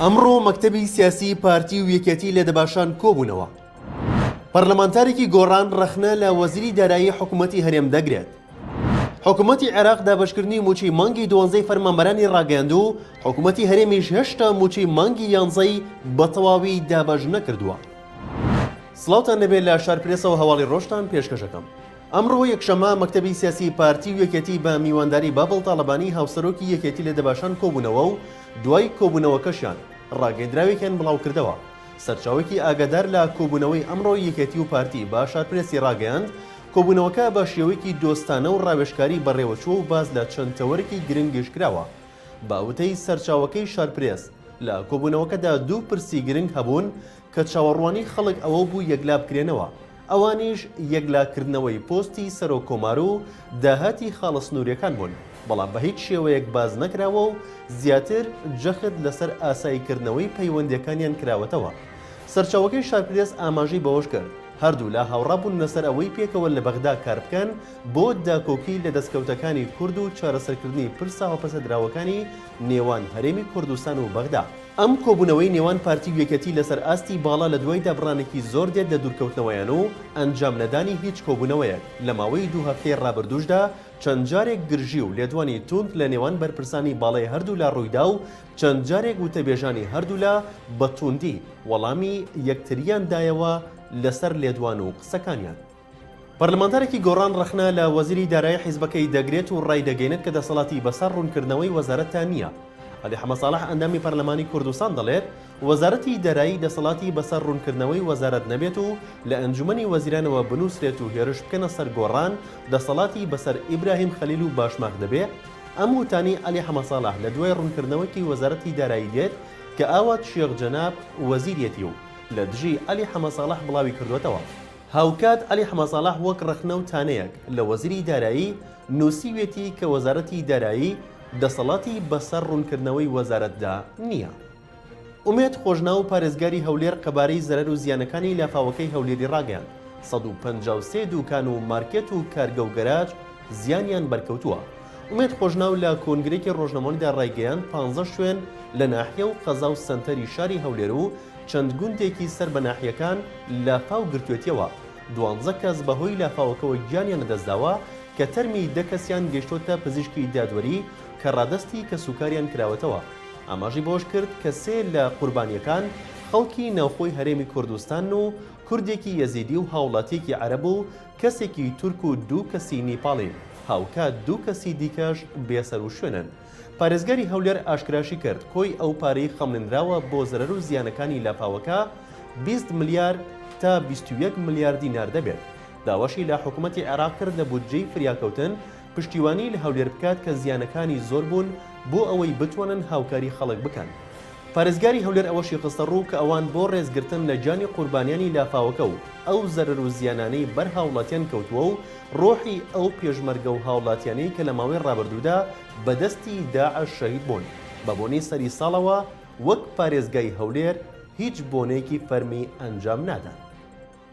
ئەمڕۆ مەکتەبی سیاسی پارتی و یەکێتی لە دەباشان کۆبوونەوە. پەرلەمانتارێکی گۆڕان ڕەخنە لە وەزیری دارایی حکوومەتی هەرێم دەگرێت. حکوومەتی عێراق دابەشکردنی موچەی مانگی 12 فەرمانبەرانی ڕاگەیاند و حکوومەتی هەرێمیش هێشتا موچەی مانگی 11 بە تەواوی دابەش نەکردووە. سڵاوتان دەبێت لە شارپرێسەوە هەواڵی ڕۆژتان پێشکەشەکەم. ئەمڕۆ یەکشەمە مەکتەبی سیاسی پارتی و یەکێتی بە میوانداری بابڵ تاڵەبانی هاوسەرۆکی یەکێتی لە دەباشان کۆبوونەوە و دوای کۆبوونەوەکەشیان ڕاگەیەندراوێکیان بڵاو کردەوە. سەرچاوێکی ئاگادار لە کۆبوونەوەی ئەمڕۆ یەکێتی و پارتی بە شارپرێسی ڕاگەیاند کۆبوونەوەکە بە شێوەیەکی دۆستانە و ڕاوێژکاری بەڕێوەچوو و باز لە چەند تەوەرێکی گرنگیش کراوە. باوتەی سەرچاوەکەی شارپرێس لە کۆبوونەوەکەدا دوو پرسی گرنگ هەبوون کە چاوەڕوانی خەڵک ئەوە بوو یەکلا بکرێنەوە. ئەوانیش یەکلاکردنەوەی پۆستی سەرۆکۆمار و داهاتی خاڵە سنووریەکان بوون، بەڵام بە هیچ شێوەیەک باز نەکراوە و زیاتر جەخت لەسەر ئاساییکردنەوەی پەیوەندیەکانیان کراوەتەوە. سەرچاوەکەی شارپرێس ئاماژەی بەوەش کرد هەردوو لا هاوڕابوون لەسەر ئەوەی پێکەوە لە بەغدا کار بکەن بۆ داکۆکی لە دەستکەوتەکانی کورد و چارەسەرکردنی پرسا و پەسەدراوەکانی نێوان هەرێمی کوردستان و بەغدا. ئەم کۆبوونەوەی نێوان پارتی و یەکێتی لەسەر ئاستی باڵا لە دوای دابڕانێکی زۆر دێت لە دوورکەوتنەوەیان و ئەنجام نەدانی هیچ کۆبوونەوەیەک لە ماوەی دوو هەفتەی ڕابردووشدا چەند جارێک گرژی و لێدوانی توند لە نێوان بەرپرسانی باڵای هەردوو لا ڕوویدا و چەند جارێک وتەبێژانی هەردوو لا بە توندی وەڵامی یەکتریان دایەوە لەسەر لێدوان و قسەکانیان. پەرلەمانتارێکی گۆڕان ڕەخنە لە وەزیری دارایی حیزبەکەی دەگرێت و ڕای دەگەێنێت کە دەسەڵاتی بەسەر ڕوونکردنەوەی وەزارەتە نییە. علی حەمە ساڵح ئەندامی پەرلەمانی کوردستان دەڵێت وەزارەتی دارایی دەسەڵاتی بەسەر ڕوونکردنەوەی وەزارەت نەبێت و لە ئەنجومەنی وەزیرانەوە بنووسرێت و هێرش بکەنە سەر گۆڕان دەسەڵاتی بەسەر ئیبراهیم خەلیل و باشماغ دەبێت. ئەم وتانی علی حەمە ساڵح لە دوای ڕوونکردنەوەکی وەزارەتی دارایی دێت کە ئاوات شێخ جەناب وەزیرێتی و لە دژی علی حەمە ساڵح بڵاوی کردوێتەوە. هاوکات علی حەمە ساڵح وەک ڕەخنە و تانەیەک لە وەزیری دارایی نووسیوێتی کە وەزارەتی دارایی دەسەڵاتی بەسەر ڕوونکردنەوەی وەزارەتدا نییە. ئومێد خۆشنا و پارێزگاری هەولێر قەبارەی زەرەر و زیانەکانی لافاوەکەی هەولێری ڕاگەیاند. 153 دوکان و مارکێت و کارگە و گەراج زیانیان بەرکەوتووە. ئومێد خۆشناو لە کۆنگرێکی ڕۆژنەمەڵیدا ڕایگەیاند 15 شوێن لە ناحیە و قەزا و سەنتەری شاری هەولێر و چەند گوندێکی سەر بە ناحیەکان لافاو گرتوێتیەوە. 12 کەس بەهۆی لافاوەکەوە گیانیان لەدەستداوە کە تەرمی 10 کەسیان گەیشتۆتە پزیشکی دادوەری کە ڕادستی کە سوکاریان کراوەتەوە. ئاماژی بۆش کرد کە سێ لە قوربانیەکان خەڵکی ناوخۆی هەرێمی کوردستان و کوردێکی یەزیدی و هاوڵاتیەکی عەرەب و کەسێکی تورک و دوو کەسی نیپاڵی. هاوکات دوو کەسی دیکەش بێسەر و شوێنن. پارێزگاری هەولێر ئاشکراشی کرد کۆی ئەو پارەی خەمڵێنراوە بۆ زەرەر و زیانەکانی لافاوەکە 20 ملیار تا 21 ملیار دینار دەبێت. داوەشی لە حکوومەتی عێراق کرد لە بودجەی فریاکەوتن پشتیوانی لە هەولێر بکات کە زیانەکانی زۆر بوون بۆ ئەوەی بتوانن هاوکاری خەڵک بکەن. پارێزگاری هەولێر ئەوەشی خستە ڕوو کە ئەوان بۆ ڕێزگرتن لە جانی قوربانیانی لافاوەکە و ئەو زەرەر و زیانانەی بەر هاوڵاتیان کەوتووە و ڕۆحی ئەو پێشمەرگە و هاوڵاتیانەی کە لە ماوەی ڕابردوودا بەدەستی داعش شەهید بوون بە بۆنەی سەری ساڵەوە وەک پارێزگای هەولێر هیچ بۆنەیەکی فەرمی ئەنجام نادان.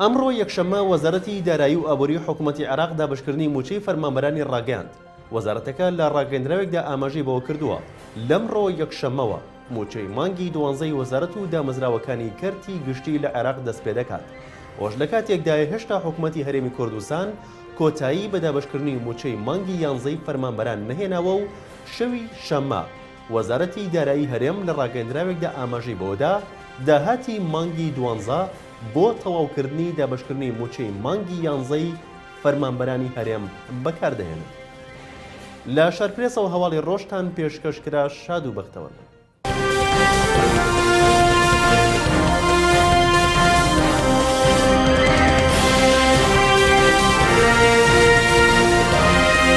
ئەمڕۆ یەکشەممە وەزارەتی دارایی و ئابووری حکوومەتی عێراق دابشکردنی موچەی فەرمانبەرانی ڕاگەیاند. وەزارەتەکە لە ڕاگەیەندراوێکدا ئاماژەی بەوە کردووە لەمڕۆ یەکشەممەوە موچەی مانگی 12 وەزارەت و دامەزراوەکانی کەرتی گشتی لە عێراق دەست پێ دەکات. ئەوەش لە کاتێکدایە هێشتا حکوومەتی هەرێمی کوردستان کۆتایی بە دابشکردنی موچەی مانگی 11 فەرمانبەران نەهێناوە و شەوی شەممە وەزارەتی دارایی هەرێم لە ڕاگەیەندراوێکدا ئاماژەی بەوەدا داهاتی مانگی 12 بۆ تەواوکردنی دابشکردنی موچەی مانگی 11 فەرمانبەرانی هەرێم بەکاردەهێنن. لە شارپرێسەوە هەواڵی ڕۆژتان پێشکەشکرا شاد و بەختەوەرن.